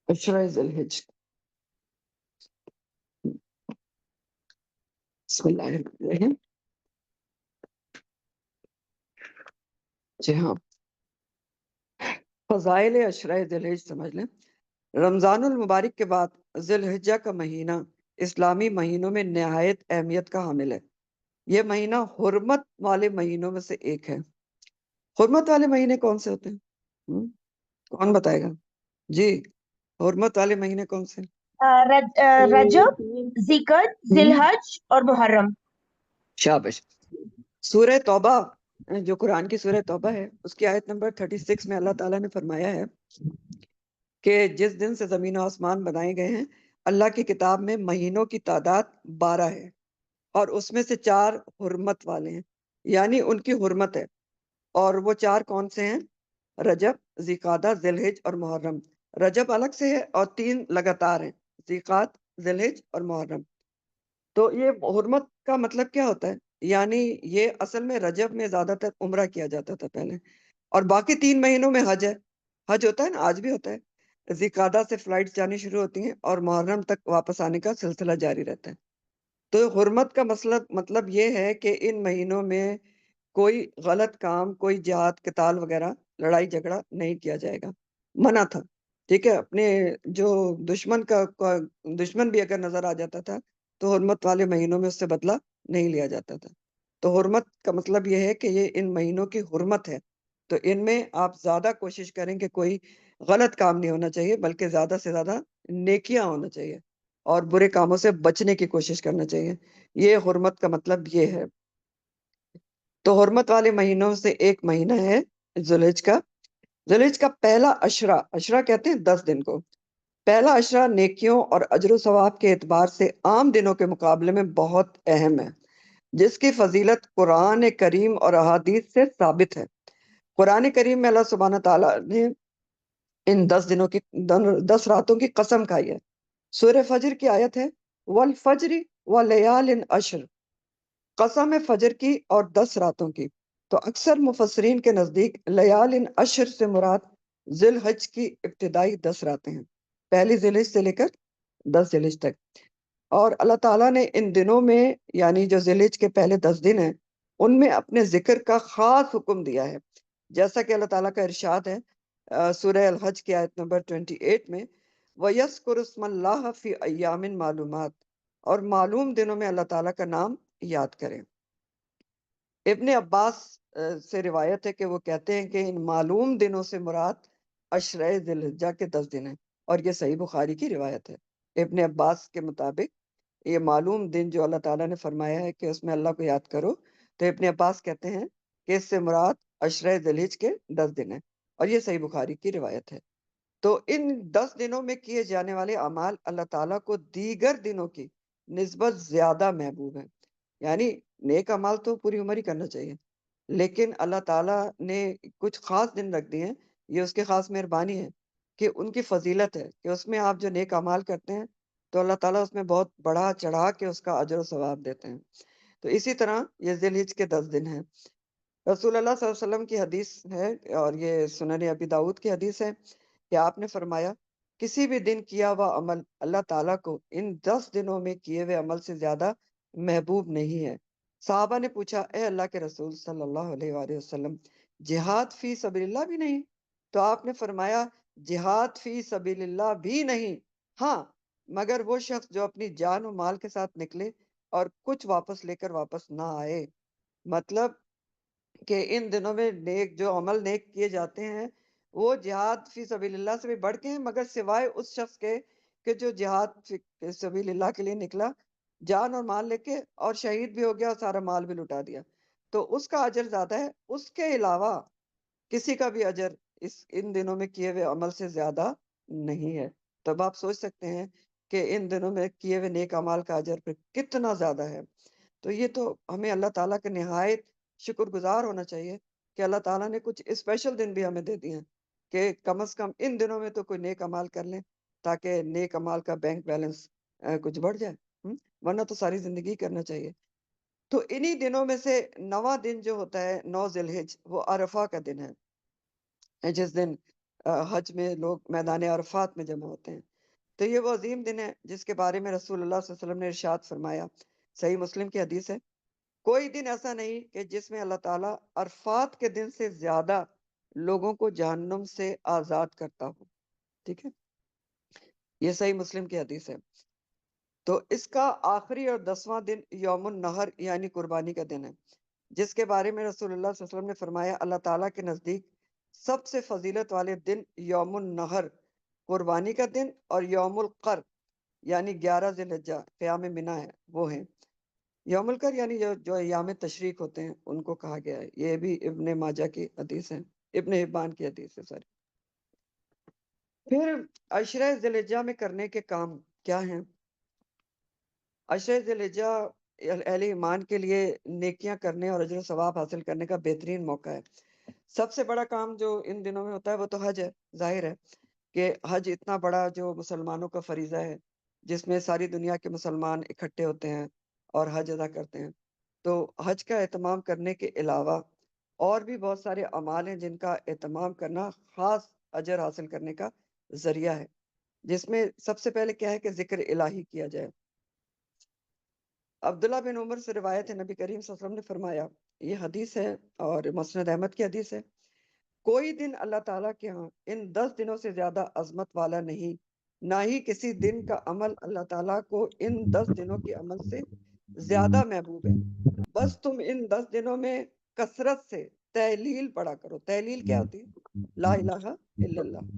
عشرہ ذی الحج. بسم اللہ الرحمن الرحیم. جی ہاں، فضائل عشرہ ذی الحج سمجھ لیں. رمضان المبارک کے بعد ذی الحجہ کا مہینہ اسلامی مہینوں میں نہایت اہمیت کا حامل ہے. یہ مہینہ حرمت والے مہینوں میں سے ایک ہے. حرمت والے مہینے کون سے ہوتے ہیں؟ کون بتائے گا؟ جی، حرمت والے مہینے کون سے؟ رجب، ذکر، ذی الحج اور محرم. شابش. سورہ توبہ، جو قرآن کی سورہ توبہ ہے، اس کی آیت نمبر 36 میں اللہ تعالیٰ نے فرمایا ہے کہ جس دن سے زمین و آسمان بنائے گئے ہیں، اللہ کی کتاب میں مہینوں کی تعداد 12 ہے اور اس میں سے 4 حرمت والے ہیں، یعنی ان کی حرمت ہے. اور وہ 4 کون سے ہیں؟ رجب، ذیقعدہ، ذی الحج اور محرم. رجب الگ سے ہے اور 3 لگاتار ہیں، ذیقعدہ، ذی الحج اور محرم. تو یہ حرمت کا مطلب کیا ہوتا ہے؟ یعنی یہ اصل میں رجب میں زیادہ تر عمرہ کیا جاتا تھا پہلے، اور باقی 3 مہینوں میں حج ہے. حج ہوتا ہے نا، آج بھی ہوتا ہے. ذیقعدہ سے فلائٹ جانی شروع ہوتی ہیں اور محرم تک واپس آنے کا سلسلہ جاری رہتا ہے. تو حرمت کا مطلب یہ ہے کہ ان مہینوں میں کوئی غلط کام، کوئی جہاد، قتال وغیرہ، لڑائی جھگڑا نہیں کیا جائے گا، منع تھا. ٹھیک ہے، اپنے جو دشمن بھی اگر نظر آ جاتا تھا تو حرمت والے مہینوں میں اس سے بدلہ نہیں لیا جاتا تھا. تو حرمت کا مطلب یہ ہے کہ یہ ان مہینوں کی حرمت ہے، تو ان میں آپ زیادہ کوشش کریں کہ کوئی غلط کام نہیں ہونا چاہیے، بلکہ زیادہ سے زیادہ نیکیاں ہونا چاہیے اور برے کاموں سے بچنے کی کوشش کرنا چاہیے. یہ حرمت کا مطلب یہ ہے. تو حرمت والے مہینوں سے ایک مہینہ ہے ذی الحج کا. ذی الحج کا پہلا عشرہ، عشرہ کہتے ہیں 10 دن کو، پہلا عشرہ نیکیوں اور اجر و ثواب کے اعتبار سے عام دنوں کے مقابلے میں بہت اہم ہے، جس کی فضیلت قرآن کریم اور احادیث سے ثابت ہے. قرآن کریم میں اللہ سبحانہ تعالیٰ نے ان 10 دنوں کی 10 راتوں کی قسم کھائی ہے. سورہ فجر کی آیت ہے والفجر ولیال عشر، قسم ہے فجر کی اور 10 راتوں کی. تو اکثر مفسرین کے نزدیک لیال عشر سے مراد ذی الحج کی ابتدائی 10 راتیں ہیں، پہلی ذی الحج سے لے کر 10 ذی الحج تک. اور اللہ تعالیٰ نے ان دنوں میں، یعنی جو ذی الحج کے پہلے 10 دن ہیں، ان میں اپنے ذکر کا خاص حکم دیا ہے، جیسا کہ اللہ تعالیٰ کا ارشاد ہے سورہ الحج کی آیت نمبر 28 میں، وَيَذْكُرُ اسْمَ اللَّهَ فِي أَيَّامٍ مَعْلُومَاتٍ، اور معلوم دنوں میں اللہ تعالیٰ کا نام یاد کریں. ابن عباس سے روایت ہے کہ وہ کہتے ہیں کہ ان معلوم دنوں سے مراد عشرہ ذی الحجہ کے 10 دن ہیں، اور یہ صحیح بخاری کی روایت ہے. ابن عباس کے مطابق یہ معلوم دن جو اللہ تعالیٰ نے فرمایا ہے کہ اس میں اللہ کو یاد کرو، تو ابن عباس کہتے ہیں کہ اس سے مراد عشرہ ذی الحج کے 10 دن ہیں، اور یہ صحیح بخاری کی روایت ہے. تو ان 10 دنوں میں کیے جانے والے اعمال اللہ تعالیٰ کو دیگر دنوں کی نسبت زیادہ محبوب ہیں. یعنی نیک اعمال تو پوری عمر ہی کرنا چاہیے، لیکن اللہ تعالیٰ نے کچھ خاص دن رکھ دیے ہیں، یہ اس کی خاص مہربانی ہے کہ ان کی فضیلت ہے کہ اس میں آپ جو نیک اعمال کرتے ہیں تو اللہ تعالیٰ اس میں بہت بڑا چڑھا کے اس کا اجر و ثواب دیتے ہیں. تو اسی طرح یہ ذی الحج کے 10 دن ہیں. رسول اللہ صلی اللہ علیہ وسلم کی حدیث ہے، اور یہ سنن ابی داؤد کی حدیث ہے، کہ آپ نے فرمایا کسی بھی دن کیا ہوا عمل اللہ تعالیٰ کو ان 10 دنوں میں کیے ہوئے عمل سے زیادہ محبوب نہیں ہے. صحابہ نے پوچھا اے اللہ کے رسول صلی اللہ علیہ وآلہ وسلم، جہاد فی سبیل اللہ بھی نہیں؟ تو آپ نے فرمایا جہاد فی سبیل اللہ بھی نہیں، ہاں مگر وہ شخص جو اپنی جان و مال کے ساتھ نکلے اور کچھ واپس لے کر واپس نہ آئے. مطلب کہ ان دنوں میں نیک جو عمل نیک کیے جاتے ہیں وہ جہاد فی سبیل اللہ سے بھی بڑھ کے ہیں، مگر سوائے اس شخص کے کہ جو جہاد فی سبیل اللہ کے لیے نکلا جان اور مال لے کے اور شہید بھی ہو گیا اور سارا مال بھی لٹا دیا، تو اس کا اجر زیادہ ہے. اس کے علاوہ کسی کا بھی اجر ان دنوں میں کیے ہوئے عمل سے زیادہ نہیں ہے. تب آپ سوچ سکتے ہیں کہ ان دنوں میں کیے ہوئے نیک اعمال کا اجر پھر کتنا زیادہ ہے. تو یہ تو ہمیں اللہ تعالیٰ کے نہایت شکر گزار ہونا چاہیے کہ اللہ تعالیٰ نے کچھ اسپیشل دن بھی ہمیں دے دیے ہیں کہ کم از کم ان دنوں میں تو کوئی نیک اعمال کر لیں تاکہ نیک اعمال کا بینک بیلنس کچھ بڑھ جائے، ورنہ تو ساری زندگی کرنا چاہیے. تو انہی دنوں میں سے 9واں دن جو ہوتا ہے 9 ذی الحج، وہ عرفہ کا دن ہے، جس دن حج میں لوگ میدان عرفات میں جمع ہوتے ہیں. تو یہ وہ عظیم دن ہے جس کے بارے میں رسول اللہ صلی اللہ علیہ وسلم نے ارشاد فرمایا. صحیح مسلم کی حدیث ہے، کوئی دن ایسا نہیں کہ جس میں اللہ تعالیٰ عرفات کے دن سے زیادہ لوگوں کو جہنم سے آزاد کرتا ہو. ٹھیک ہے، یہ صحیح مسلم کی حدیث ہے. تو اس کا آخری اور 10واں دن یوم النحر یعنی قربانی کا دن ہے، جس کے بارے میں رسول اللہ صلی اللہ علیہ وسلم نے فرمایا اللہ تعالیٰ کے نزدیک سب سے فضیلت والے دن یوم النحر قربانی کا دن اور یوم القر یعنی 11 ذی الحجہ قیام منی ہے، وہ ہیں. یوم القر یعنی جو ایام تشریق ہوتے ہیں ان کو کہا گیا ہے. یہ بھی ابن ماجہ کی حدیث ہے، ابن حبان کی حدیث ہے ساری. پھر عشرہ ذی الحجہ میں کرنے کے کام کیا ہیں؟ عشرہ ذی الحجہ اہل ایمان کے لیے نیکیاں کرنے اور اجر و ثواب حاصل کرنے کا بہترین موقع ہے. سب سے بڑا کام جو ان دنوں میں ہوتا ہے وہ تو حج ہے. ظاہر ہے کہ حج اتنا بڑا جو مسلمانوں کا فریضہ ہے جس میں ساری دنیا کے مسلمان اکٹھے ہوتے ہیں اور حج ادا کرتے ہیں. تو حج کا اہتمام کرنے کے علاوہ اور بھی بہت سارے اعمال ہیں جن کا اہتمام کرنا خاص اجر حاصل کرنے کا ذریعہ ہے، جس میں سب سے پہلے کیا ہے کہ ذکر الہی کیا جائے. عبداللہ بن عمر سے روایت ہے، نبی کریم صلی اللہ علیہ وسلم نے فرمایا، یہ حدیث ہے اور مسند احمد کی حدیث ہے، کوئی دن اللہ تعالیٰ کے ہاں ان 10 دنوں سے زیادہ عظمت والا نہیں، نہ ہی کسی دن کا عمل اللہ تعالیٰ کو ان 10 دنوں کے عمل سے زیادہ محبوب ہے. بس تم ان 10 دنوں میں کثرت سے تہلیل پڑھا کرو. تہلیل کیا ہوتی ہے؟ لا الہ الا اللہ،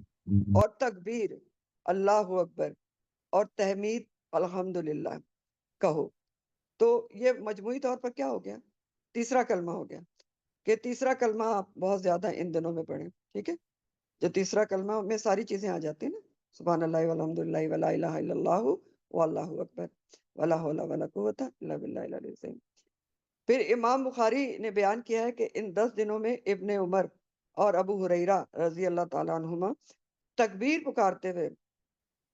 اور تکبیر اللہ اکبر، اور تحمید الحمدللہ کہو. تو یہ مجموعی طور پر کیا ہو گیا؟ تیسرا کلمہ ہو گیا کہ تیسرا کلمہ آپ بہت زیادہ ان دنوں میں پڑھیں. ٹھیک ہے، جو تیسرا کلمہ میں ساری چیزیں آ جاتی ہیں نا، سبحان اللہ والحمد للہ ولا الہ الا اللہ واللہ اکبر ولا حول ولا قوت الا باللہ العلی العظیم. پھر امام بخاری نے بیان کیا ہے کہ ان 10 دنوں میں ابن عمر اور ابو ہریرہ رضی اللہ تعالیٰ عنہما تکبیر پکارتے ہوئے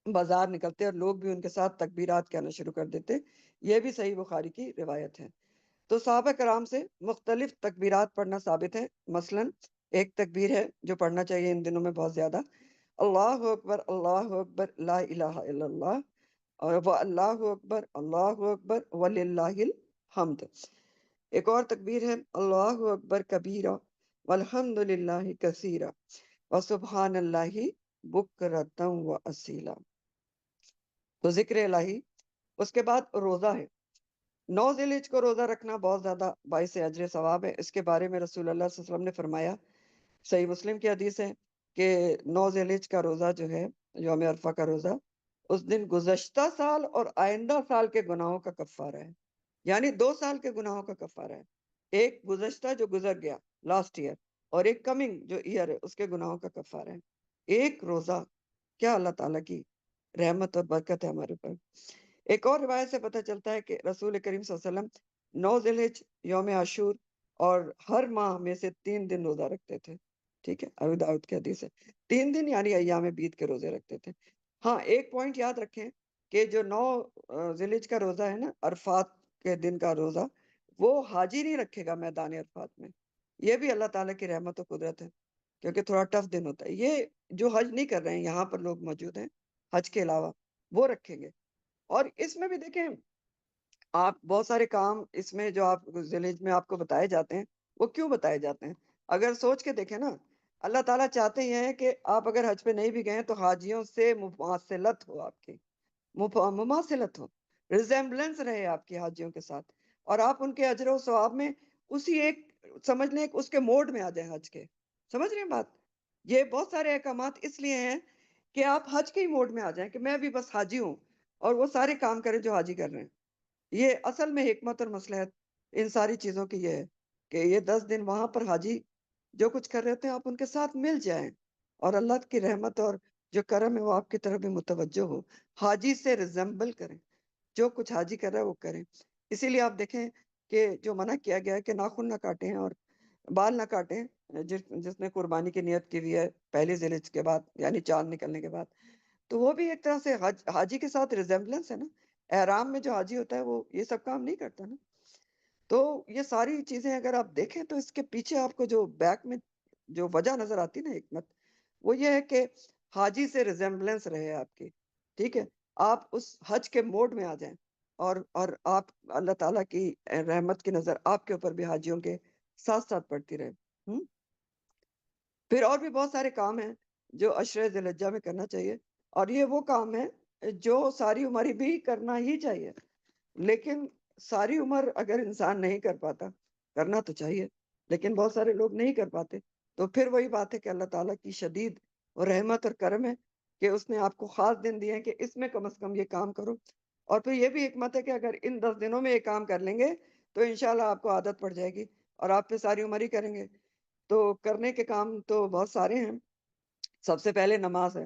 بازار نکلتے اور لوگ بھی ان کے ساتھ تکبیرات کہنا شروع کر دیتے. یہ بھی صحیح بخاری کی روایت ہے. تو صحابہ کرام سے مختلف تکبیرات پڑھنا ثابت ہے. مثلا ایک تکبیر ہے جو پڑھنا چاہیے ان دنوں میں بہت زیادہ، اللہ اکبر لا الہ الا اللہ، اور وہ اللہ اکبر وللہ الحمد. ایک اور تکبیر ہے اللہ اکبر کبیرہ والحمد للہ کثیرہ وسبحان اللہ بکرۃ واصیلا. تو ذکر الہی. اس کے بعد روزہ ہے. 9 ذی الحجہ کو روزہ رکھنا بہت زیادہ باعث اجر ثواب ہے. اس کے بارے میں رسول اللہ صلی اللہ علیہ وسلم نے فرمایا، صحیح مسلم کی حدیث ہے کہ 9 ذی الحجہ کا روزہ جو ہے، یوم عرفہ کا روزہ، اس دن گزشتہ سال اور آئندہ سال کے گناہوں کا کفارہ ہے. یعنی 2 سال کے گناہوں کا کفارہ ہے. ایک گزشتہ جو گزر گیا لاسٹ ایئر، اور ایک کمنگ جو ایئر ہے اس کے گناہوں کا کفارہ ہے. ایک روزہ، کیا اللہ تعالیٰ کی رحمت اور برکت ہے ہمارے اوپر. ایک اور روایت سے پتہ چلتا ہے کہ رسول کریم صلی اللہ علیہ وسلم 9 ذی الحجہ، یوم عاشور اور ہر ماہ میں سے 3 دن روزہ رکھتے تھے. ٹھیک ہے، ابو داؤد کی حدیث ہے. 3 دن یعنی ایام بیت کے روزے رکھتے تھے. ہاں، ایک پوائنٹ یاد رکھیں کہ جو 9 ذی الحجہ کا روزہ ہے نا، عرفات کے دن کا روزہ، وہ حاجی نہیں رکھے گا میدان عرفات میں. یہ بھی اللہ تعالیٰ کی رحمت و قدرت ہے، کیونکہ تھوڑا ٹف دن ہوتا ہے. یہ جو حج نہیں کر رہے ہیں، یہاں پر لوگ موجود ہیں حج کے علاوہ، وہ رکھیں گے. اور اس میں بھی دیکھیں آپ بہت سارے کام اس میں جو آپ ذی الحجہ میں آپ کو بتائے جاتے ہیں، وہ کیوں بتائے جاتے ہیں؟ اگر سوچ کے دیکھیں نا، اللہ تعالیٰ چاہتے ہیں کہ آپ اگر حج پہ نہیں بھی گئے تو حاجیوں سے مماثلت ہو، آپ کی مماثلت ہو، ریزیمبلنس رہے آپ کی حاجیوں کے ساتھ، اور آپ ان کے اجر و ثواب میں اسی ایک سمجھ لیں کہ اس کے موڈ میں آ جائیں حج کے. سمجھ رہے ہیں بات؟ یہ بہت سارے احکامات اس لیے ہیں کہ آپ حج کے ہی موڈ میں آ جائیں کہ میں بھی بس حاجی ہوں، اور وہ سارے کام کریں جو حاجی کر رہے ہیں. یہ اصل میں حکمت اور مصلحت ان ساری چیزوں کی یہ ہے کہ یہ 10 دن وہاں پر حاجی جو کچھ کر رہے تھے آپ ان کے ساتھ مل جائیں، اور اللہ کی رحمت اور جو کرم ہے وہ آپ کی طرف بھی متوجہ ہو. حاجی سے ریزمبل کریں، جو کچھ حاجی کر رہا ہے وہ کریں. اسی لیے آپ دیکھیں کہ جو منع کیا گیا ہے کہ ناخن نہ کاٹیں اور بال نہ کاٹیں، جس نے قربانی کی نیت کی ہوئی ہے پہلی ذی الحجہ کے بعد یعنی چاند نکلنے کے بعد، تو وہ بھی ایک طرح سے حاجی کے ساتھ ریزمبلنس ہے نا. احرام میں جو حاجی ہوتا ہے وہ یہ سب کام نہیں کرتا نا. تو یہ ساری چیزیں اگر آپ دیکھیں تو اس کے پیچھے آپ کو جو بیک میں جو وجہ نظر آتی ہے نا، حکمت، وہ یہ ہے کہ حاجی سے ریزمبلنس رہے آپ کی، ٹھیک ہے، آپ اس حج کے موڈ میں آ جائیں، اور آپ اللہ تعالیٰ کی رحمت کی نظر آپ کے اوپر بھی حاجیوں کے ساتھ ساتھ پڑتی رہے۔ پھر اور بھی بہت سارے کام ہیں جو عشرہ ذی الحجہ میں کرنا چاہیے، اور یہ وہ کام ہے جو ساری عمر بھی کرنا ہی چاہیے، لیکن ساری عمر اگر انسان نہیں کر پاتا، کرنا تو چاہیے لیکن بہت سارے لوگ نہیں کر پاتے، تو پھر وہی بات ہے کہ اللہ تعالیٰ کی شدید رحمت اور کرم ہے کہ اس نے آپ کو خاص دن دیے ہیں کہ اس میں کم از کم یہ کام کرو، اور پھر یہ بھی حکمت ہے کہ اگر ان 10 دنوں میں یہ کام کر لیں گے تو انشاءاللہ آپ کو عادت پڑ جائے گی اور آپ پہ ساری عمر ہی کریں گے۔ تو کرنے کے کام تو بہت سارے ہیں۔ سب سے پہلے نماز ہے،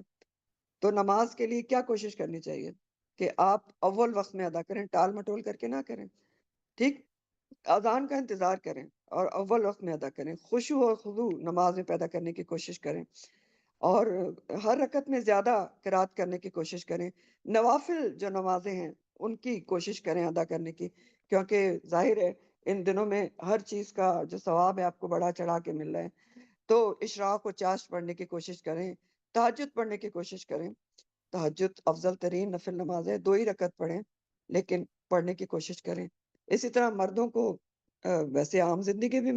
تو نماز کے لیے کیا کوشش کرنی چاہیے کہ آپ اول وقت میں ادا کریں، ٹال مٹول کر کے نہ کریں، ٹھیک، اذان کا انتظار کریں اور اول وقت میں ادا کریں، خشوع اور خضوع نماز میں پیدا کرنے کی کوشش کریں، اور ہر رکعت میں زیادہ قرات کرنے کی کوشش کریں، نوافل جو نمازیں ہیں ان کی کوشش کریں ادا کرنے کی، کیونکہ ظاہر ہے ان دنوں میں ہر چیز کا جو ثواب ہے آپ کو بڑا چڑھا کے مل رہا ہے۔ تو اشراق و چاشت پڑھنے کی کوشش کریں، تہجد پڑھنے کی کوشش کریں، تہجد افضل ترین نفل نماز ہے، 2 ہی رکعت پڑھیں لیکن پڑھنے کی کوشش کریں۔ اسی طرح مردوں کو ویسے عام زندگی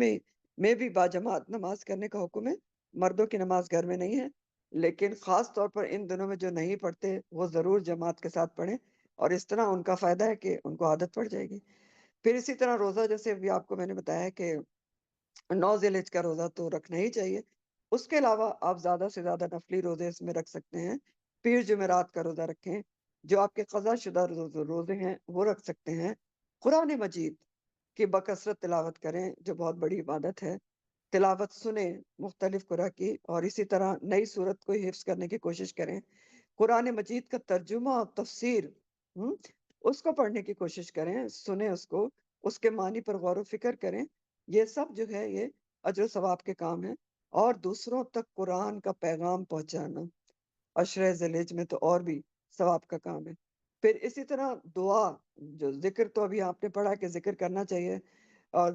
میں بھی باجماعت نماز کرنے کا حکم ہے، مردوں کی نماز گھر میں نہیں ہے، لیکن خاص طور پر ان دنوں میں جو نہیں پڑھتے وہ ضرور جماعت کے ساتھ پڑھیں، اور اس طرح ان کا فائدہ ہے کہ ان کو عادت پڑ جائے گی۔ پھر اسی طرح روزہ، جیسے بھی آپ کو میں نے بتایا کہ 9 ذی الحجہ کا روزہ تو رکھنا ہی چاہیے، اس کے علاوہ آپ زیادہ سے زیادہ نفلی روزے اس میں رکھ سکتے ہیں، پیر جمعرات کا روزہ رکھیں، جو آپ کے قضا شدہ روزے ہیں وہ رکھ سکتے ہیں، قرآن مجید کی بکثرت تلاوت کریں جو بہت بڑی عبادت ہے، تلاوت سنیں مختلف قرآ کی، اور اسی طرح نئی صورت کو حفظ کرنے کی کوشش کریں، قرآن مجید کا ترجمہ اور تفسیر اس کو پڑھنے کی کوشش کریں، سنیں اس کو، اس کے معنی پر غور و فکر کریں، یہ سب جو ہے یہ اجر و ثواب کے کام ہیں، اور دوسروں تک قرآن کا پیغام پہنچانا عشرہ ذی الحجہ میں تو اور بھی ثواب کا کام ہے۔ پھر اسی طرح دعا، جو ذکر تو ابھی آپ نے پڑھا کہ ذکر کرنا چاہیے، اور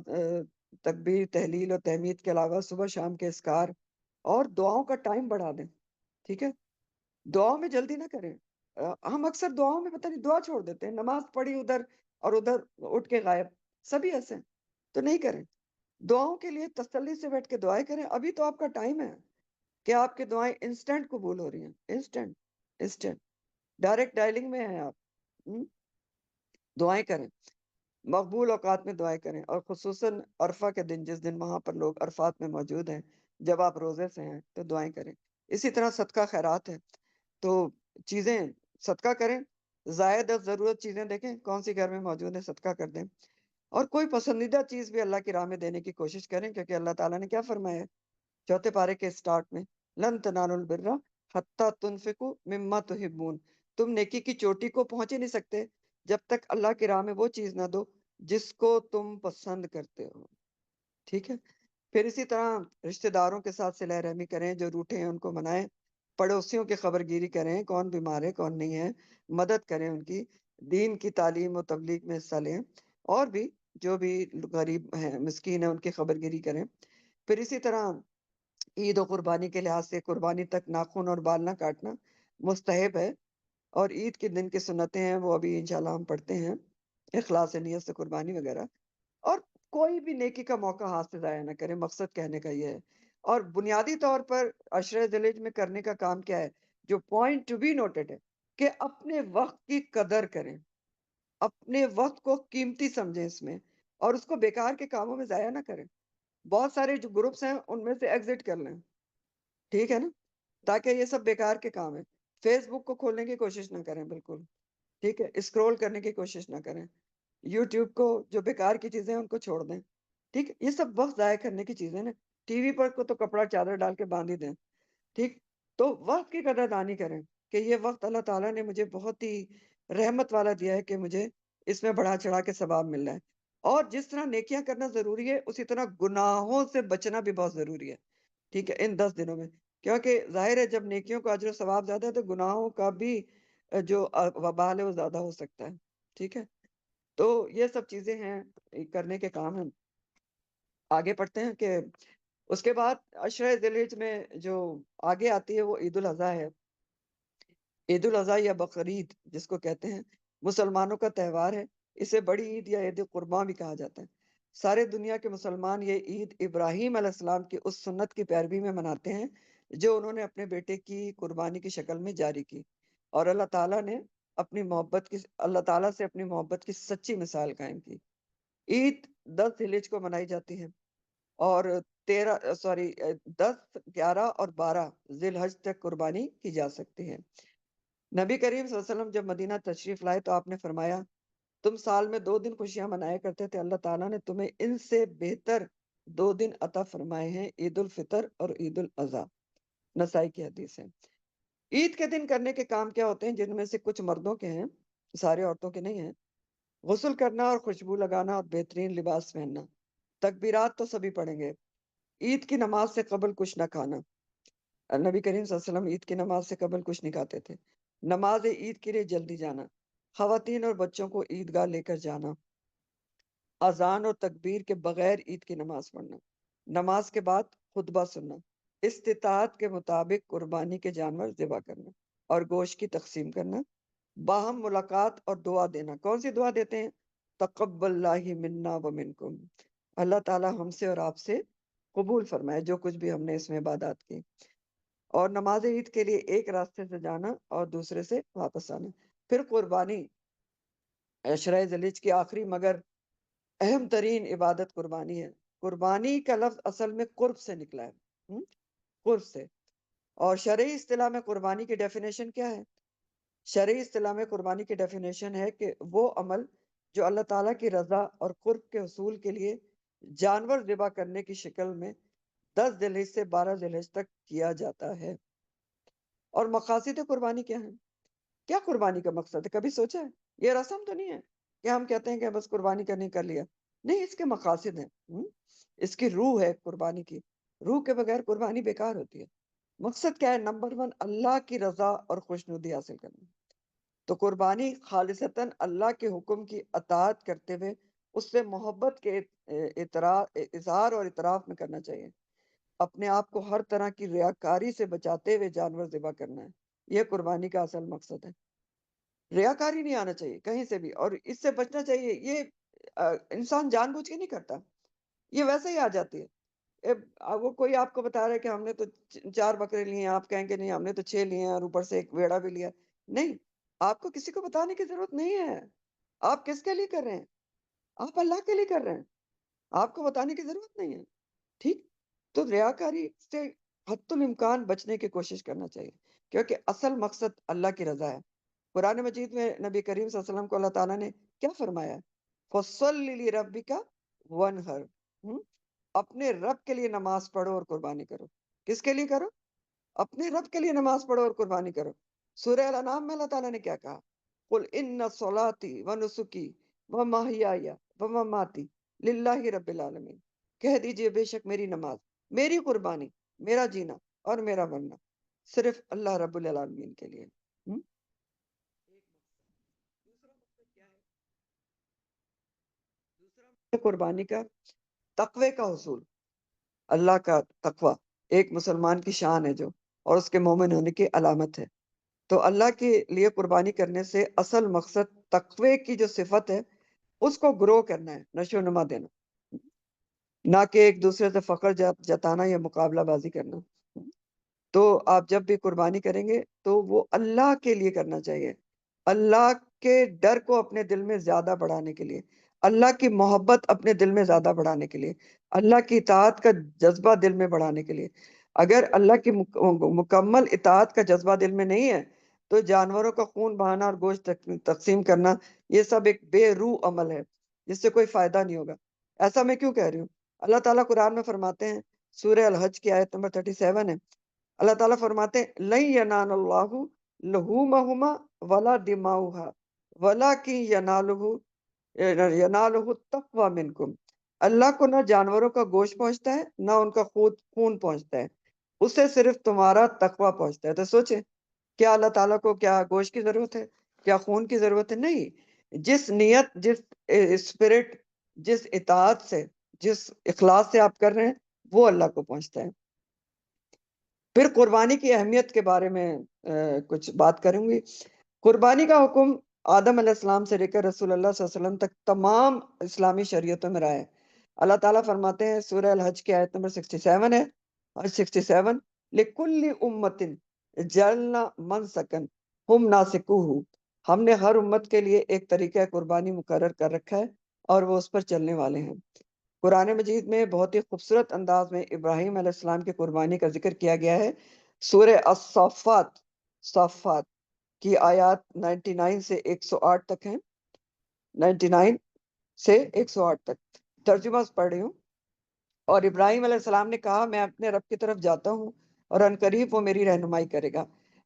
تکبیر تحلیل اور تحمید کے علاوہ صبح شام کے اذکار، اور دعاؤں کا ٹائم بڑھا دیں، ٹھیک ہے، دعاؤں میں جلدی نہ کریں، ہم اکثر دعاؤں میں پتہ نہیں دعا چھوڑ دیتے ہیں، نماز پڑھی ادھر اور ادھر اٹھ کے غائب، سبھی ایسے ہیں، تو نہیں کریں، دعاؤں کے لیے تسلی سے بیٹھ کے دعائیں کریں، ابھی تو آپ کا ٹائم ہے کہ آپ کی دعائیں انسٹنٹ قبول ہو رہی ہیں، انسٹنٹ ڈائریکٹ ڈائلنگ میں ہیں آپ، دعائیں کریں، مقبول اوقات میں دعائیں کریں، اور خصوصاً عرفہ کے دن، جس دن وہاں پر لوگ عرفات میں موجود ہیں، جب آپ روزے سے ہیں تو دعائیں کریں۔ اسی طرح صدقہ خیرات ہے، تو چیزیں صدقہ کریں، زائد اور ضرورت چیزیں دیکھیں کون سی گھر میں موجود ہیں، صدقہ کر دیں، اور کوئی پسندیدہ چیز بھی اللہ کی راہ میں دینے کی کوشش کریں، کیونکہ اللہ تعالیٰ نے کیا فرمایا ہے چوتھے پارے کے سٹارٹ میں، لن تنالوا البر حتی تنفقوا مما تحبون، تم نیکی کی چوٹی کو پہنچ ہی نہیں سکتے جب تک اللہ کی راہ میں وہ چیز نہ دو جس کو تم پسند کرتے ہو، ٹھیک ہے۔ پھر اسی طرح رشتہ داروں کے ساتھ صلہ رحمی کریں، جو روٹھے ہیں ان کو منائیں، پڑوسیوں کی خبر گیری کریں، کون بیمار ہے کون نہیں ہے، مدد کریں ان کی، دین کی تعلیم و تبلیغ میں حصہ لیں، اور بھی جو بھی غریب ہیں مسکین ہیں ان کی خبر گیری کریں۔ پھر اسی طرح عید و قربانی کے لحاظ سے قربانی تک ناخن اور بال نہ کاٹنا مستحب ہے، اور عید کے دن کی سنتیں ہیں وہ ابھی انشاءاللہ ہم پڑھتے ہیں، اخلاص نیت سے قربانی وغیرہ، اور کوئی بھی نیکی کا موقع ہاتھ سے ضائع نہ کریں، مقصد کہنے کا یہ ہے۔ اور بنیادی طور پر عشرہ ذی الحجہ میں کرنے کا کام کیا ہے، جو پوائنٹ ٹو بی نوٹڈ ہے، کہ اپنے وقت کی قدر کریں، اپنے وقت کو قیمتی سمجھیں اس میں، اور اس کو بیکار کے کاموں میں ضائع نہ کریں۔ بہت سارے جو گروپس ہیں ان میں سے ایگزٹ کر لیں، ٹھیک ہے نا، تاکہ یہ سب بیکار کے کام ہیں، فیس بک کو کھولنے کی کوشش نہ کریں بالکل، ٹھیک ہے، اسکرول کرنے کی کوشش نہ کریں، یوٹیوب کو جو بیکار کی چیزیں ہیں ان کو چھوڑ دیں، ٹھیک، یہ سب وقت ضائع کرنے کی چیزیں نا، ٹی وی پر کو تو کپڑا چادر ڈال کے باندھ ہی دیں، ٹھیک، تو وقت کی قدر دانی کریں کہ یہ وقت اللہ تعالیٰ نے مجھے بہت ہی رحمت والا دیا ہے کہ مجھے اس میں بڑھا چڑھا کے ثواب مل رہا ہے، اور جس طرح نیکیاں کرنا ضروری ہے اسی طرح گناہوں سے بچنا بھی بہت ضروری ہے، ٹھیک ہے، ان 10 دنوں میں، کیونکہ ظاہر ہے جب نیکیوں کا اجر و ثواب زیادہ ہے تو گناہوں کا بھی جو وبال ہے وہ زیادہ ہو سکتا ہے، ٹھیک ہے، تو یہ سب چیزیں ہیں کرنے کے کام ہیں۔ آگے پڑھتے ہیں کہ اس کے بعد عشرہ ذی الحجہ میں جو آگے آتی ہے وہ عید الاضحیٰ ہے۔ عید الاضحیٰ یا بقرعید جس کو کہتے ہیں، مسلمانوں کا تہوار ہے۔ اسے بڑی عید یا عید قرباں بھی کہا جاتا ہے۔ سارے دنیا کے مسلمان یہ عید ابراہیم علیہ السلام کی اس سنت کی پیروی میں مناتے ہیں جو انہوں نے اپنے بیٹے کی قربانی کی شکل میں جاری کی، اور اللہ تعالیٰ سے اپنی محبت کی سچی مثال قائم کی۔ عید 10 ذی الحجہ کو منائی جاتی ہے، اور 10، 11 اور 12 ذی الحجہ تک قربانی کی جا سکتی ہے۔ نبی کریم صلی اللہ علیہ وسلم جب مدینہ تشریف لائے تو آپ نے فرمایا، تم سال میں 2 دن خوشیاں منایا کرتے تھے، اللہ تعالیٰ نے تمہیں ان سے بہتر 2 دن عطا فرمائے ہیں، عید الفطر اور عید الاضحیٰ۔ نسائی کی حدیث ہے۔ عید کے دن کرنے کے کام کیا ہوتے ہیں، جن میں سے کچھ مردوں کے ہیں، سارے عورتوں کے نہیں ہیں۔ غسل کرنا اور خوشبو لگانا اور بہترین لباس پہننا۔ تکبیرات تو سبھی پڑھیں گے۔ عید کی نماز سے قبل کچھ نہ کھانا۔ نبی کریم صلی اللہ علیہ وسلم عید کی نماز سے قبل کچھ نہیں کھاتے تھے۔ نماز عید کے لیے جلدی جانا۔ خواتین اور بچوں کو عیدگاہ لے کر جانا۔ اذان اور تکبیر کے بغیر عید کی نماز پڑھنا۔ نماز کے بعد خطبہ سننا۔ استطاعت کے مطابق قربانی کے جانور ذبح کرنا اور گوشت کی تقسیم کرنا۔ باہم ملاقات اور دعا دینا۔ کون سی دعا دیتے ہیں؟ تقبل اللہ منا و منکم، اللہ تعالی ہم سے اور آپ سے قبول فرمائے جو کچھ بھی ہم نے اس میں عبادات کی۔ اور نماز عید کے لیے ایک راستے سے جانا اور دوسرے سے واپس آنا۔ پھر قربانی، عشرہ ذی الحجہ کی آخری مگر اہم ترین عبادت قربانی ہے۔ قربانی کا لفظ اصل میں قرب سے نکلا ہے، قرب سے۔ اور شرعی اصطلاح میں قربانی کی ڈیفینیشن کیا ہے؟ شرعی اصطلاح میں قربانی کی ڈیفینیشن ہے کہ وہ عمل جو اللہ تعالیٰ کی رضا اور قرب کے حصول کے لیے جانور ذبح کرنے کی شکل میں 10 ذی الحجہ سے 12 ذی الحجہ تک کیا جاتا ہے۔ اور مقاصد قربانی کیا ہیں؟ کیا قربانی کا مقصد ہے؟ کبھی سوچا ہے؟ یہ رسم تو نہیں ہے کہ ہم کہتے ہیں کہ بس قربانی کرنے کر لیا، نہیں، اس کے مقاصد ہیں۔ اس کی روح ہے قربانی کی۔ روح کے بغیر قربانی بیکار ہوتی ہے۔ مقصد کیا ہے؟ نمبر 1، اللہ کی رضا اور خوشنودی حاصل کرنا۔ تو قربانی خالصتاً اللہ کے حکم کی اطاعت کرتے ہوئے اس سے محبت کے اظہار اور اعتراف میں کرنا چاہیے۔ اپنے آپ کو ہر طرح کی ریاکاری سے بچاتے ہوئے جانور ذبح کرنا ہے، یہ قربانی کا اصل مقصد ہے۔ ریاکاری نہیں آنا چاہیے کہیں سے بھی، اور اس سے بچنا چاہیے۔ یہ انسان جان بوجھ کے نہیں کرتا، یہ ویسے ہی آ جاتی ہے۔ وہ کوئی آپ کو بتا رہا ہے کہ ہم نے تو 4 بکرے لیے ہیں، آپ کہیں گے نہیں ہم نے تو 6 لیے ہیں اور اوپر سے ایک ویڑا بھی لیا۔ نہیں، آپ کو کسی کو بتانے کی ضرورت نہیں ہے۔ آپ کس کے لیے کر رہے ہیں؟ آپ اللہ کے لیے کر رہے ہیں، آپ کو بتانے کی ضرورت نہیں ہے۔ ٹھیک، تو ریاکاری سے حتی الامکان بچنے کی کوشش کرنا چاہیے، کیونکہ اصل مقصد اللہ کی رضا ہے۔ قرآن مجید میں نبی کریم صلی اللہ علیہ وسلم کو اللہ تعالیٰ نے کیا فرمایا ہے؟ فَصَلِّ لِرَبِّكَ وَانْحَرْ، اپنے رب کے لیے نماز پڑھو اور قربانی کرو۔ کس کے لیے کرو؟ اپنے رب کے لیے نماز پڑھو اور قربانی کرو۔ سورہ الانعام میں اللہ تعالیٰ نے کیا کہا؟ قُلْ إِنَّ صَلَاتِي وَنُسُكِي وَمَحْيَايَ وَمَمَاتِي لِلَّهِ رَبِّ الْعَالَمِينَ، کہہ دیجئے بے شک میری نماز، میری قربانی، میرا جینا اور میرا مرنا صرف اللہ رب العالمین کے لیے۔ دوسرا مقصد کیا ہے؟ دوسرا مقصد قربانی کا تقوی کا حصول۔ اللہ کا تقوی ایک مسلمان کی شان ہے جو، اور اس کے مومن ہونے کی علامت ہے۔ تو اللہ کے لیے قربانی کرنے سے اصل مقصد تقوی کی جو صفت ہے اس کو گرو کرنا ہے، نشو و نما دینا، نہ کہ ایک دوسرے سے فخر جتانا یا مقابلہ بازی کرنا۔ تو آپ جب بھی قربانی کریں گے تو وہ اللہ کے لیے کرنا چاہیے، اللہ کے ڈر کو اپنے دل میں زیادہ بڑھانے کے لیے، اللہ کی محبت اپنے دل میں زیادہ بڑھانے کے لیے، اللہ کی اطاعت کا جذبہ دل میں بڑھانے کے لیے۔ اگر اللہ کی مکمل اطاعت کا جذبہ دل میں نہیں ہے تو جانوروں کا خون بہانا اور گوشت تقسیم کرنا یہ سب ایک بے روح عمل ہے جس سے کوئی فائدہ نہیں ہوگا۔ ایسا میں کیوں کہہ رہی ہوں؟ اللہ تعالیٰ قرآن میں فرماتے ہیں، سورہ الحج کی آیت نمبر 37 ہے، اللہ تعالیٰ فرماتے ہیں لَن يَنَالَ اللَّهُ لُحُومَهُمَا وَلَا دِمَاؤُهَا وَلَكِن يَنَالُهُ التَّقْوَى مِنكُمْ، اللہ کو نہ جانوروں کا گوشت پہنچتا ہے نہ ان کا خون پہنچتا ہے، اسے صرف تمہارا تقوی پہنچتا ہے۔ تو سوچیں، کیا اللہ تعالیٰ کو کیا گوشت کی ضرورت ہے؟ کیا خون کی ضرورت ہے؟ نہیں۔ جس نیت، جس اسپرٹ، جس اطاعت سے، جس اخلاص سے آپ کر رہے ہیں وہ اللہ کو پہنچتا ہے۔ پھر قربانی کی اہمیت کے بارے میں کچھ بات کروں گی۔ قربانی کا حکم آدم علیہ السلام سے لے کر رسول اللہ صلی اللہ علیہ وسلم تک تمام اسلامی شریعتوں میں رہا ہے۔ اللہ تعالیٰ فرماتے ہیں، سورہ الحج کی آیت نمبر 67 ہے، حج 67، لِكُلِّ أُمَّةٍ جَعَلْنَا مَنْسَكًا هُمْ نَاسِكُوهُ، ہم نے ہر امت کے لیے ایک طریقہ قربانی مقرر کر رکھا ہے اور وہ اس پر چلنے والے ہیں۔ قرآن مجید میں بہت ہی خوبصورت انداز میں ابراہیم علیہ السلام کی قربانی کا ذکر کیا گیا ہے۔ سورہ الصافات صافات کی آیات 99 سے 108 تک ہیں، 99 سے 108 تک ترجمہ پڑھ رہی ہوں۔ اور ابراہیم علیہ السلام نے کہا، میں اپنے رب کی طرف جاتا ہوں اور عنقریب وہ میری رہنمائی کرے گا۔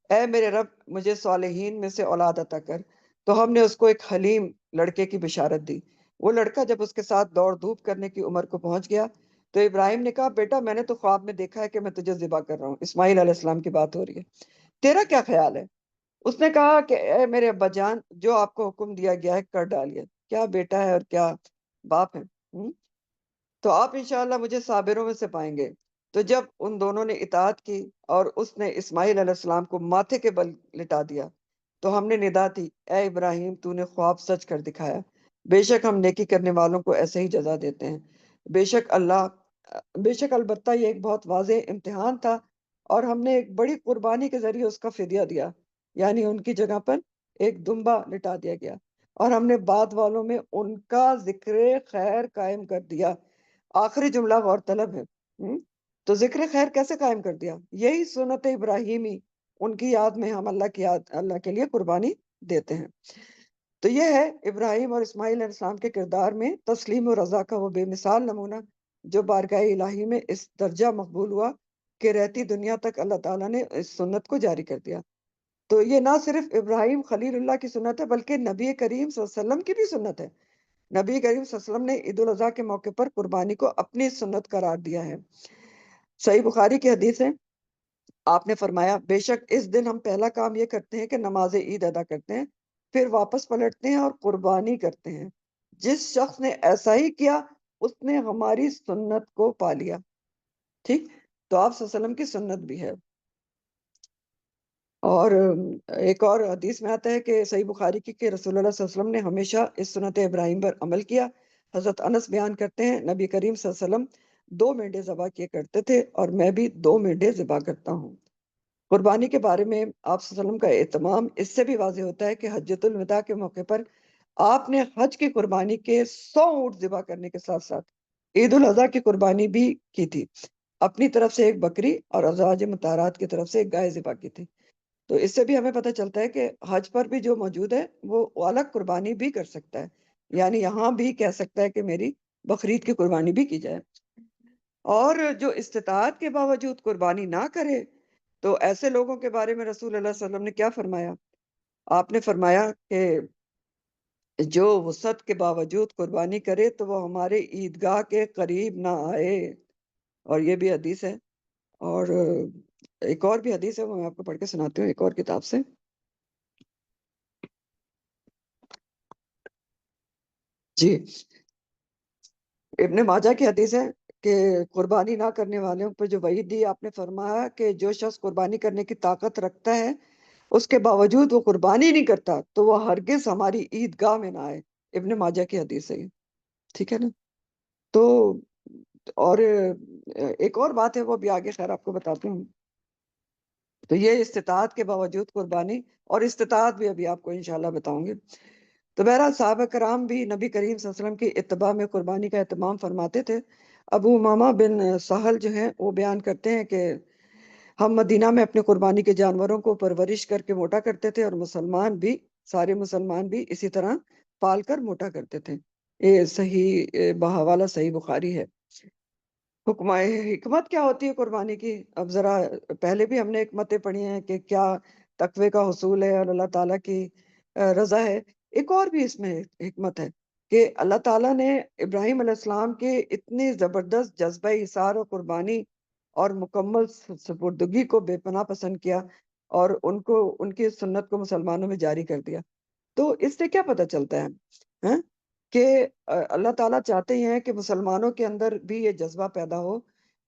اے میرے رب، مجھے صالحین میں سے اولاد عطا کر۔ تو ہم نے اس کو ایک حلیم لڑکے کی بشارت دی۔ وہ لڑکا جب اس کے ساتھ دوڑ دھوپ کرنے کی عمر کو پہنچ گیا تو ابراہیم نے کہا، بیٹا میں نے تو خواب میں دیکھا ہے کہ میں تجھے ذبح کر رہا ہوں۔ اسماعیل علیہ السلام کی بات ہو رہی ہے، تیرا کیا خیال ہے؟ اس نے کہا کہ اے میرے ابا جان، جو آپ کو حکم دیا گیا ہے کر ڈالیے، کیا بیٹا ہے اور کیا باپ ہے۔ تو آپ انشاءاللہ مجھے صابروں میں سے پائیں گے۔ تو جب ان دونوں نے اطاعت کی اور اس نے اسماعیل علیہ السلام کو ماتھے کے بل لٹا دیا تو ہم نے ندا دی، اے ابراہیم، تو نے خواب سچ کر دکھایا، بے شک ہم نیکی کرنے والوں کو ایسے ہی جزا دیتے ہیں۔ بے شک البتہ یہ ایک بہت واضح امتحان تھا اور ہم نے ایک بڑی قربانی کے ذریعے اس کا فدیہ دیا، یعنی ان کی جگہ پر ایک دمبا لٹا دیا گیا، اور ہم نے بعد والوں میں ان کا ذکر خیر قائم کر دیا۔ آخری جملہ غور طلب ہے۔ تو ذکر خیر کیسے قائم کر دیا؟ یہی سنت ابراہیمی، ان کی یاد میں ہم اللہ کے لیے قربانی دیتے ہیں۔ تو یہ ہے ابراہیم اور اسماعیل علیہ السلام کے کردار میں تسلیم و رضا کا وہ بے مثال نمونہ جو بارگاہ الہی میں اس درجہ مقبول ہوا کہ رہتی دنیا تک اللہ تعالیٰ نے اس سنت کو جاری کر دیا۔ تو یہ نہ صرف ابراہیم خلیل اللہ کی سنت ہے بلکہ نبی کریم صلی اللہ علیہ وسلم کی بھی سنت ہے۔ نبی کریم صلی اللہ علیہ وسلم نے عید الاضحیٰ کے موقع پر قربانی کو اپنی سنت قرار دیا ہے۔ صحیح بخاری کی حدیث ہے، آپ نے فرمایا، بے شک اس دن ہم پہلا کام یہ کرتے ہیں کہ نماز عید ادا کرتے ہیں، پھر واپس پلٹتے ہیں اور قربانی کرتے ہیں۔ جس شخص نے ایسا ہی کیا اس نے ہماری سنت کو پا لیا۔ ٹھیک، تو آپ صلی اللہ علیہ وسلم کی سنت بھی ہے۔ اور ایک اور حدیث میں آتا ہے کہ صحیح بخاری کی کہ رسول اللہ صلی اللہ علیہ وسلم نے ہمیشہ اس سنت ابراہیم پر عمل کیا۔ حضرت انس بیان کرتے ہیں، نبی کریم صلی اللہ علیہ وسلم 2 مینڈے ذبح کیے کرتے تھے اور میں بھی 2 مینڈے ذبح کرتا ہوں۔ قربانی کے بارے میں آپ صلی اللہ علیہ وسلم کا اہتمام اس سے بھی واضح ہوتا ہے کہ حجۃ الوداع کے موقع پر آپ نے حج کی قربانی کے 100 اونٹ ذبح کرنے کے ساتھ ساتھ عید الاضحیٰ کی قربانی بھی کی تھی۔ اپنی طرف سے ایک بکری اور ازواج مطہرات کی طرف سے ایک گائے ذبح کی تھی۔ تو اس سے بھی ہمیں پتہ چلتا ہے کہ حج پر بھی جو موجود ہے وہ الگ قربانی بھی کر سکتا ہے، یعنی یہاں بھی کہہ سکتا ہے کہ میری بقرعید کی قربانی بھی کی جائے۔ اور جو استطاعت کے باوجود قربانی نہ کرے تو ایسے لوگوں کے بارے میں رسول اللہ صلی اللہ علیہ وسلم نے کیا فرمایا؟ آپ نے فرمایا کہ جو وسعت کے باوجود قربانی کرے تو وہ ہمارے عیدگاہ کے قریب نہ آئے، اور یہ بھی حدیث ہے۔ اور ایک اور بھی حدیث ہے، وہ میں آپ کو پڑھ کے سناتی ہوں ایک اور کتاب سے۔ جی، ابن ماجہ کی حدیث ہے کہ قربانی نہ کرنے والوں پر جو وعید دی، آپ نے فرمایا کہ جو شخص قربانی کرنے کی طاقت رکھتا ہے اس کے باوجود وہ قربانی نہیں کرتا تو وہ ہرگز ہماری عیدگاہ میں نہ آئے۔ ابن ماجہ کی حدیث ہے یہ، ٹھیک ہے نا؟ تو اور ایک اور بات ہے، وہ بھی آگے خیر آپ کو بتاتی ہوں۔ تو یہ استطاعت کے باوجود قربانی، اور استطاعت بھی ابھی آپ کو انشاءاللہ بتاؤں گی۔ تو بہرحال صحابہ کرام بھی نبی کریم صلی اللہ علیہ وسلم کی اتباع میں قربانی کا اہتمام فرماتے تھے۔ ابو امامہ بن سہل جو ہیں وہ بیان کرتے ہیں کہ ہم مدینہ میں اپنے قربانی کے جانوروں کو پرورش کر کے موٹا کرتے تھے، اور سارے مسلمان بھی اسی طرح پال کر موٹا کرتے تھے۔ یہ صحیح بحوالہ صحیح بخاری ہے۔ حکمت کیا ہوتی ہے قربانی کی؟ اب ذرا پہلے بھی ہم نے حکمتیں پڑھی ہیں کہ کیا تقوی کا حصول ہے اور اللہ تعالیٰ کی رضا ہے۔ ایک اور بھی اس میں حکمت ہے کہ اللہ تعالیٰ نے ابراہیم علیہ السلام کے اتنی زبردست جذبہ ایثار و قربانی اور مکمل سپردگی کو بے پناہ پسند کیا اور ان کی سنت کو مسلمانوں میں جاری کر دیا۔ تو اس سے کیا پتہ چلتا ہے کہ اللہ تعالیٰ چاہتے ہیں کہ مسلمانوں کے اندر بھی یہ جذبہ پیدا ہو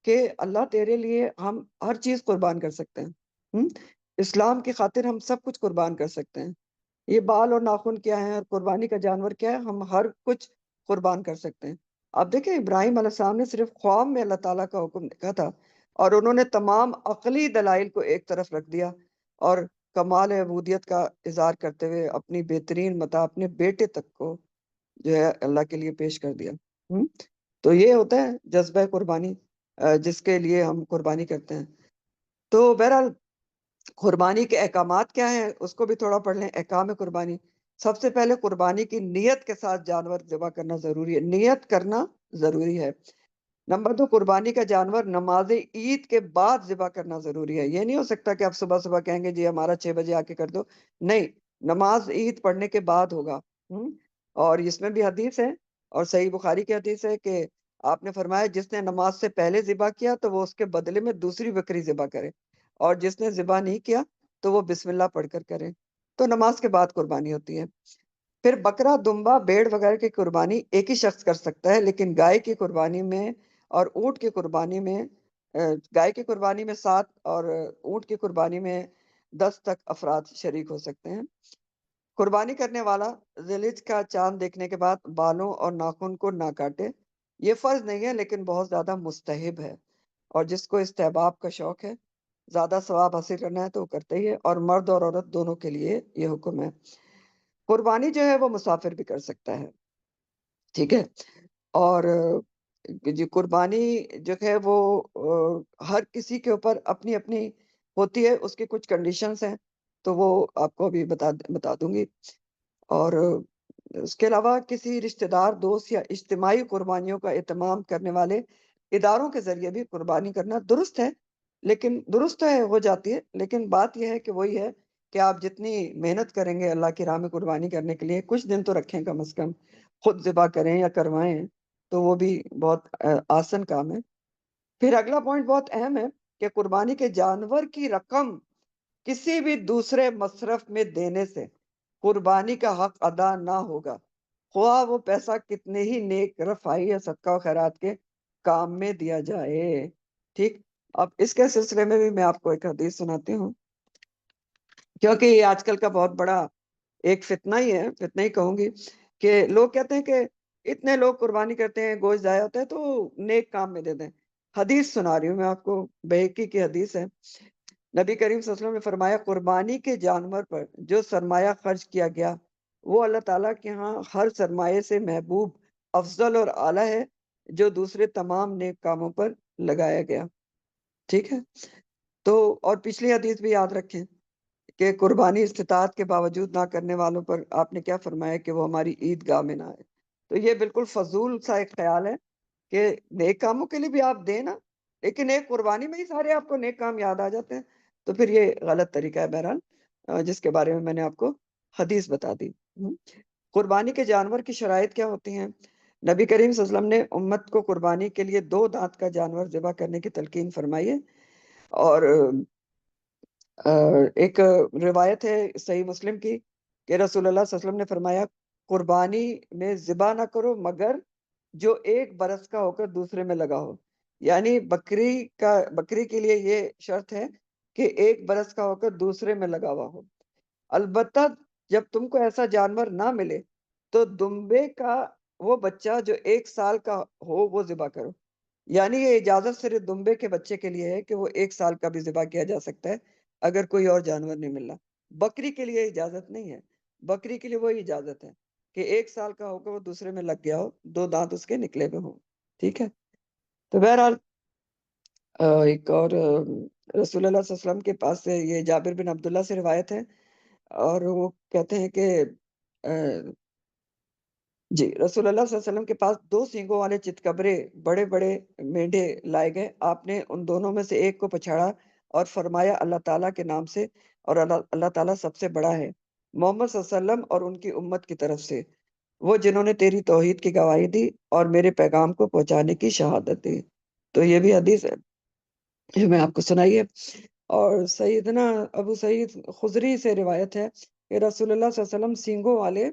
کہ اللہ تیرے لیے ہم ہر چیز قربان کر سکتے ہیں، اسلام کی خاطر ہم سب کچھ قربان کر سکتے ہیں. یہ بال اور ناخن کیا ہے اور قربانی کا جانور کیا ہے، ہم ہر کچھ قربان کر سکتے ہیں. اب دیکھیں ابراہیم علیہ السلام نے صرف خواب میں اللہ تعالیٰ کا حکم دیکھا تھا اور انہوں نے تمام عقلی دلائل کو ایک طرف رکھ دیا اور کمال عبودیت کا اظہار کرتے ہوئے اپنی بہترین متاع اپنے بیٹے تک کو جو ہے اللہ کے لیے پیش کر دیا. تو یہ ہوتا ہے جذبہ قربانی جس کے لیے ہم قربانی کرتے ہیں. تو بہرحال قربانی کے احکامات کیا ہیں اس کو بھی تھوڑا پڑھ لیں. احکام قربانی: سب سے پہلے قربانی کی نیت کے ساتھ جانور ذبح کرنا ضروری ہے، نیت کرنا ضروری ہے. نمبر 2، قربانی کا جانور نماز عید کے بعد ذبح کرنا ضروری ہے. یہ نہیں ہو سکتا کہ آپ صبح صبح کہیں گے جی ہمارا 6 بجے آ کے کر دو، نہیں، نماز عید پڑھنے کے بعد ہوگا. اور اس میں بھی حدیث ہے اور صحیح بخاری کی حدیث ہے کہ آپ نے فرمایا جس نے نماز سے پہلے ذبح کیا تو وہ اس کے بدلے میں دوسری بکری ذبح کرے، اور جس نے ذبح نہیں کیا تو وہ بسم اللہ پڑھ کر کرے. تو نماز کے بعد قربانی ہوتی ہے. پھر بکرا، دمبا، بھیڑ وغیرہ کی قربانی ایک ہی شخص کر سکتا ہے، لیکن گائے کی قربانی میں اور اونٹ کی قربانی میں گائے کی قربانی میں 7 اور اونٹ کی قربانی میں 10 تک افراد شریک ہو سکتے ہیں. قربانی کرنے والا ذی الحجہ کا چاند دیکھنے کے بعد بالوں اور ناخن کو نہ کاٹے. یہ فرض نہیں ہے لیکن بہت زیادہ مستحب ہے، اور جس کو استحباب کا شوق ہے، زیادہ ثواب حاصل کرنا ہے تو وہ کرتے ہی ہے، اور مرد اور عورت دونوں کے لیے یہ حکم ہے. قربانی جو ہے وہ مسافر بھی کر سکتا ہے، ٹھیک ہے. اور جی قربانی جو ہے وہ ہر کسی کے اوپر اپنی اپنی ہوتی ہے، اس کی کچھ کنڈیشنز ہیں تو وہ آپ کو ابھی بتا دوں گی. اور اس کے علاوہ کسی رشتہ دار، دوست یا اجتماعی قربانیوں کا اہتمام کرنے والے اداروں کے ذریعے بھی قربانی کرنا درست ہے، لیکن درست ہے ہو جاتی ہے، لیکن بات یہ ہے کہ وہی ہے کہ آپ جتنی محنت کریں گے اللہ کی راہ میں قربانی کرنے کے لیے، کچھ دن تو رکھیں کم از کم، خود ذبح کریں یا کروائیں تو وہ بھی بہت آسان کام ہے. پھر اگلا پوائنٹ بہت اہم ہے کہ قربانی کے جانور کی رقم کسی بھی دوسرے مصرف میں دینے سے قربانی کا حق ادا نہ ہوگا، خواہ وہ پیسہ کتنے ہی نیک رفائی یا صدقہ و خیرات کے کام میں دیا جائے. ٹھیک. اب اس کے سلسلے میں بھی میں آپ کو ایک حدیث سناتی ہوں، کیونکہ یہ آج کل کا بہت بڑا ایک فتنہ ہی ہے، فتنہ ہی کہوں گی، کہ لوگ کہتے ہیں کہ اتنے لوگ قربانی کرتے ہیں، گوشت ضائع ہوتا ہے تو نیک کام میں دے دیں. حدیث سنا رہی ہوں میں آپ کو، بہقی کی حدیث ہے. نبی کریم صلی اللہ علیہ وسلم نے فرمایا قربانی کے جانور پر جو سرمایہ خرچ کیا گیا وہ اللہ تعالیٰ کے ہاں ہر سرمایے سے محبوب، افضل اور اعلیٰ ہے جو دوسرے تمام نیک کاموں پر لگایا گیا. ٹھیک ہے. تو اور پچھلی حدیث بھی یاد رکھیں کہ قربانی استطاعت کے باوجود نہ کرنے والوں پر آپ نے کیا فرمایا کہ وہ ہماری عید گاہ میں نہ آئے. تو یہ بالکل فضول سا ایک خیال ہے کہ نیک کاموں کے لیے بھی آپ دیں نا، لیکن ایک قربانی میں ہی سارے آپ کو نیک کام یاد آ جاتے ہیں، تو پھر یہ غلط طریقہ ہے. بہرحال جس کے بارے میں نے آپ کو حدیث بتا دی. قربانی کے جانور کی شرائط کیا ہوتی ہیں؟ نبی کریم صلی اللہ علیہ وسلم نے امت کو قربانی کے لیے 2 دانت کا جانور ذبح کرنے کی تلقین فرمائی ہے. اور ایک روایت ہے صحیح مسلم کی کہ رسول اللہ صلی اللہ علیہ وسلم نے فرمایا قربانی میں ذبح نہ کرو مگر جو 1 برس کا ہو کر دوسرے میں لگا ہو. یعنی بکری کے لیے یہ شرط ہے کہ 1 برس کا ہو کر دوسرے میں لگا ہوا ہو. البتہ جب تم کو ایسا جانور نہ ملے تو دمبے کا وہ بچہ جو 1 سال کا ہو وہ ذبح کرو. یعنی یہ اجازت صرف دمبے کے بچے کے لیے ہے کہ وہ 1 سال کا بھی ذبح کیا جا سکتا ہے اگر کوئی اور جانور نہیں مل رہا. بکری کے لیے اجازت نہیں ہے. بکری کے لیے وہی اجازت ہے کہ 1 سال کا ہو کر وہ دوسرے میں لگ گیا ہو، 2 دانت اس کے نکلے ہوئے ہوں. ٹھیک ہے. تو بہرحال ایک اور رسول اللہ صلی اللہ علیہ وسلم کے پاس سے یہ جابر بن عبداللہ سے روایت ہے، اور وہ کہتے ہیں کہ جی رسول اللہ صلی اللہ علیہ وسلم کے پاس 2 سینگوں والے چتکبرے بڑے بڑے مینڈے لائے گئے. آپ نے ان دونوں میں سے ایک کو پچھاڑا اور فرمایا اللہ تعالیٰ کے نام سے، اور اللہ تعالیٰ سب سے بڑا ہے، محمد صلی اللہ علیہ وسلم اور ان کی امت کی طرف سے، وہ جنہوں نے تیری توحید کی گواہی دی اور میرے پیغام کو پہنچانے کی شہادت دی. تو یہ بھی حدیث ہے جو میں آپ کو سنائی ہے. اور سیدنا ابو سعید خضری سے روایت ہے کہ رسول اللہ صلی اللہ علیہ وسلم سینگوں والے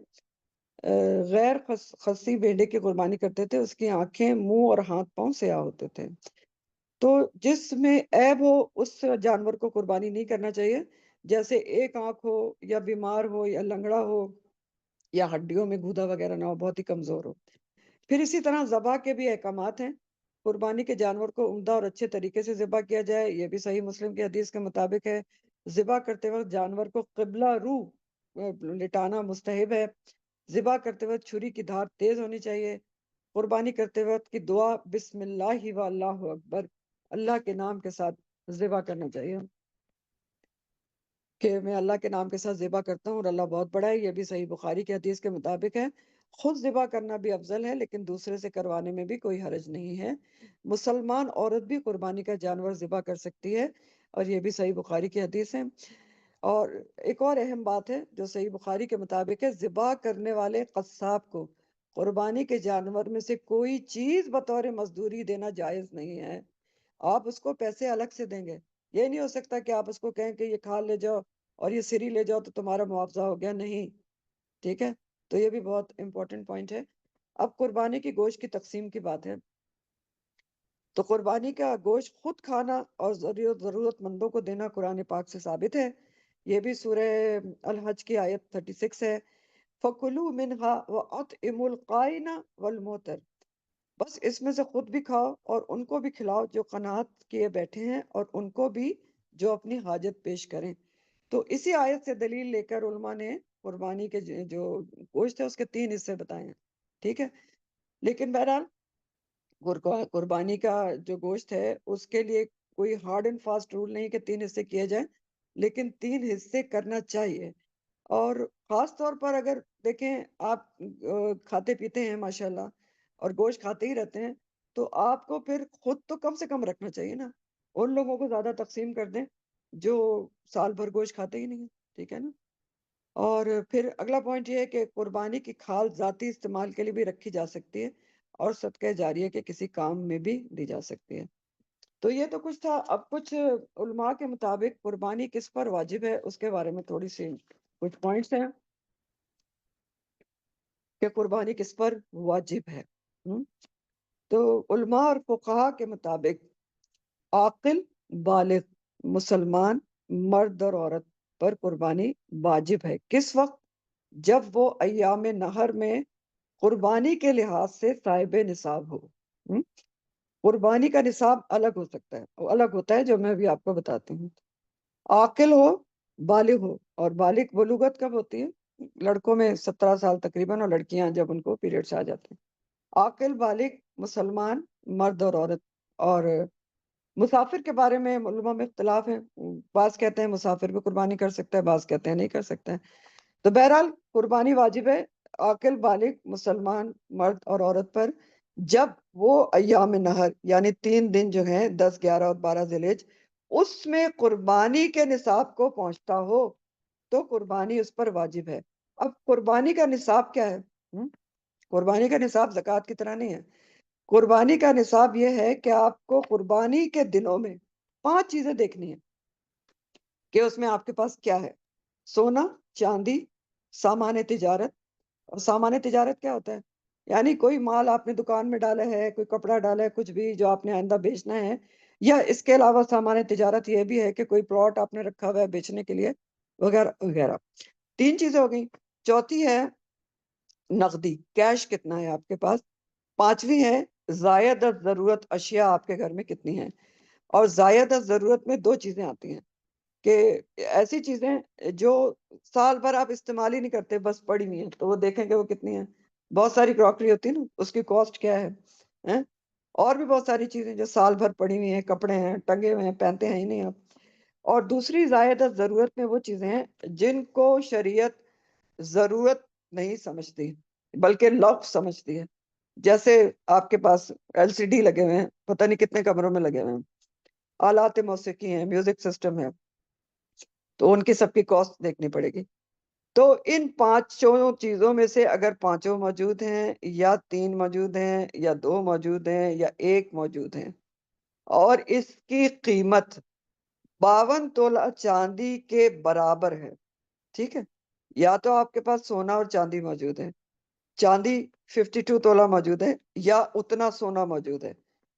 غیر خصی بھیڑے کی قربانی کرتے تھے. اس کی آنکھیں، منہ اور ہاتھ پاؤں سیاہ ہوتے تھے. تو جس میں عیب ہو اس جانور کو قربانی نہیں کرنا چاہیے، جیسے ایک آنکھ ہو یا بیمار ہو یا لنگڑا ہو یا ہڈیوں میں گودا وغیرہ نہ ہو، بہت ہی کمزور ہو۔ پھر اسی طرح ذبح کے بھی احکامات ہیں۔ قربانی کے جانور کو عمدہ اور اچھے طریقے سے ذبح کیا جائے، یہ بھی صحیح مسلم کی حدیث کے مطابق ہے۔ ذبح کرتے وقت جانور کو قبلہ رو لٹانا مستحب ہے۔ ذبح کرتے وقت چھری کی دھار تیز ہونی چاہیے۔ قربانی کرتے وقت کی دعا بسم اللہ و اللہ اکبر، اللہ کے نام کے ساتھ ذبح کرنا چاہیے، کہ میں اللہ کے نام کے ساتھ ذبح کرتا ہوں اور اللہ بہت بڑا ہے، یہ بھی صحیح بخاری کی حدیث کے مطابق ہے۔ خود ذبح کرنا بھی افضل ہے، لیکن دوسرے سے کروانے میں بھی کوئی حرج نہیں ہے۔ مسلمان عورت بھی قربانی کا جانور ذبح کر سکتی ہے، اور یہ بھی صحیح بخاری کی حدیث ہے۔ اور ایک اور اہم بات ہے جو صحیح بخاری کے مطابق ہے، ذبح کرنے والے قصاب کو قربانی کے جانور میں سے کوئی چیز بطور مزدوری دینا جائز نہیں ہے۔ آپ اس کو پیسے الگ سے دیں گے، یہ نہیں ہو سکتا کہ آپ اس کو کہیں کہ یہ کھال لے جاؤ اور یہ سری لے جاؤ تو تمہارا معاوضہ ہو گیا، نہیں، ٹھیک ہے۔ تو یہ بھی بہت امپورٹنٹ پوائنٹ ہے۔ اب قربانی کی گوشت کی تقسیم کی بات ہے، تو قربانی کا گوشت خود کھانا اور ضرورت مندوں کو دینا قرآن پاک سے ثابت ہے۔ یہ بھی سورہ الحج کی آیت 36 ہے، فَكُلُوا مِنْهَا وَأَطْعِمُوا الْقَائِنَ وَالْمُعْتَرَ، بس اس میں سے خود بھی کھاؤ اور ان کو بھی کھلاؤ جو قناعت کیے بیٹھے ہیں، اور ان کو بھی جو اپنی حاجت پیش کریں۔ تو اسی آیت سے دلیل لے کر علماء نے قربانی کے جو گوشت ہے اس کے 3 حصے بتائے ہیں، ٹھیک ہے۔ لیکن بہرحال قربانی کا جو گوشت ہے اس کے لیے کوئی ہارڈ اینڈ فاسٹ رول نہیں کہ 3 حصے کیے جائیں، لیکن 3 حصے کرنا چاہیے۔ اور خاص طور پر اگر دیکھیں آپ کھاتے پیتے ہیں ماشاءاللہ اور گوشت کھاتے ہی رہتے ہیں، تو آپ کو پھر خود تو کم سے کم رکھنا چاہیے نا، ان لوگوں کو زیادہ تقسیم کر دیں جو سال بھر گوشت کھاتے ہی نہیں ہیں، ٹھیک ہے نا۔ اور پھر اگلا پوائنٹ یہ ہے کہ قربانی کی کھال ذاتی استعمال کے لیے بھی رکھی جا سکتی ہے اور صدقہ جاریہ کے کسی کام میں بھی دی جا سکتی ہے۔ تو یہ تو کچھ تھا۔ اب کچھ علماء کے مطابق قربانی کس پر واجب ہے اس کے بارے میں تھوڑی سی کچھ پوائنٹس ہیں کہ قربانی کس پر واجب ہے۔ تو علماء اور فقہاء کے مطابق عاقل بالغ مسلمان مرد اور عورت پر قربانی واجب ہے۔ کس وقت؟ جب وہ ایام نہر میں قربانی کے لحاظ سے صاحب نصاب ہو۔ قربانی کا نصاب الگ ہو سکتا ہے، وہ الگ ہوتا ہے جو میں بھی آپ کو بتاتی ہوں۔ عاقل ہو، بالغ ہو، اور بالغ بلوغت کب ہوتی ہے؟ لڑکوں میں 17 سال تقریباً، اور لڑکیاں جب ان کو پیریڈس آ جاتے ہیں۔ عاقل بالغ مسلمان مرد اور عورت۔ اور مسافر کے بارے میں علماء میں اختلاف ہے، بعض کہتے ہیں مسافر بھی قربانی کر سکتا ہے، بعض کہتے ہیں نہیں کر سکتا ہے۔ تو بہرحال قربانی واجب ہے عاقل بالغ مسلمان مرد اور عورت پر جب وہ ایام نہر یعنی 3 دن جو ہیں 10 11 اور 12 ذی الحجہ اس میں قربانی کے نصاب کو پہنچتا ہو تو قربانی اس پر واجب ہے۔ اب قربانی کا نصاب کیا ہے؟ قربانی کا نصاب زکوٰۃ کی طرح نہیں ہے۔ قربانی کا نصاب یہ ہے کہ آپ کو قربانی کے دنوں میں 5 چیزیں دیکھنی ہیں کہ اس میں آپ کے پاس کیا ہے۔ سونا، چاندی، سامان تجارت۔ اور سامان تجارت کیا ہوتا ہے؟ یعنی کوئی مال آپ نے دکان میں ڈالا ہے، کوئی کپڑا ڈالا ہے، کچھ بھی جو آپ نے آئندہ بیچنا ہے، یا اس کے علاوہ سامان تجارت یہ بھی ہے کہ کوئی پلاٹ آپ نے رکھا ہوا ہے بیچنے کے لیے وغیرہ وغیرہ۔ 3 چیزیں ہو گئیں۔ چوتھی ہے نقدی، کیش کتنا ہے آپ کے پاس۔ 5ویں ہے زائد از ضرورت اشیاء آپ کے گھر میں کتنی ہیں۔ اور زائد از ضرورت میں 2 چیزیں آتی ہیں کہ ایسی چیزیں جو سال بھر آپ استعمال ہی نہیں کرتے، بس پڑی ہوئی ہیں، تو وہ دیکھیں کہ وہ کتنی ہیں۔ بہت ساری کراکری ہوتی ہے نا، اس کی کاسٹ کیا ہے۔ اور بھی بہت ساری چیزیں جو سال بھر پڑی ہوئی ہیں، کپڑے ہیں ٹنگے ہوئے ہیں، پہنتے ہیں ہی نہیں آپ۔ اور دوسری زائد از ضرورت میں وہ چیزیں ہیں جن کو شریعت ضرورت نہیں سمجھتی بلکہ لوف سمجھتی ہے۔ جیسے آپ کے پاس LCD لگے ہوئے ہیں، پتہ نہیں کتنے کمروں میں لگے ہوئے ہیں، آلات موسیقی ہیں، میوزک سسٹم ہے، تو ان کی سب کی کاسٹ دیکھنی پڑے گی۔ تو ان 5 چیزوں میں سے اگر 5 موجود ہیں یا 3 موجود ہیں یا 2 موجود ہیں یا 1 موجود ہیں اور اس کی قیمت 52 تولہ چاندی کے برابر ہے، ٹھیک ہے، یا تو آپ کے پاس سونا اور چاندی موجود ہے، چاندی 52 تولہ موجود ہے یا اتنا سونا موجود ہے،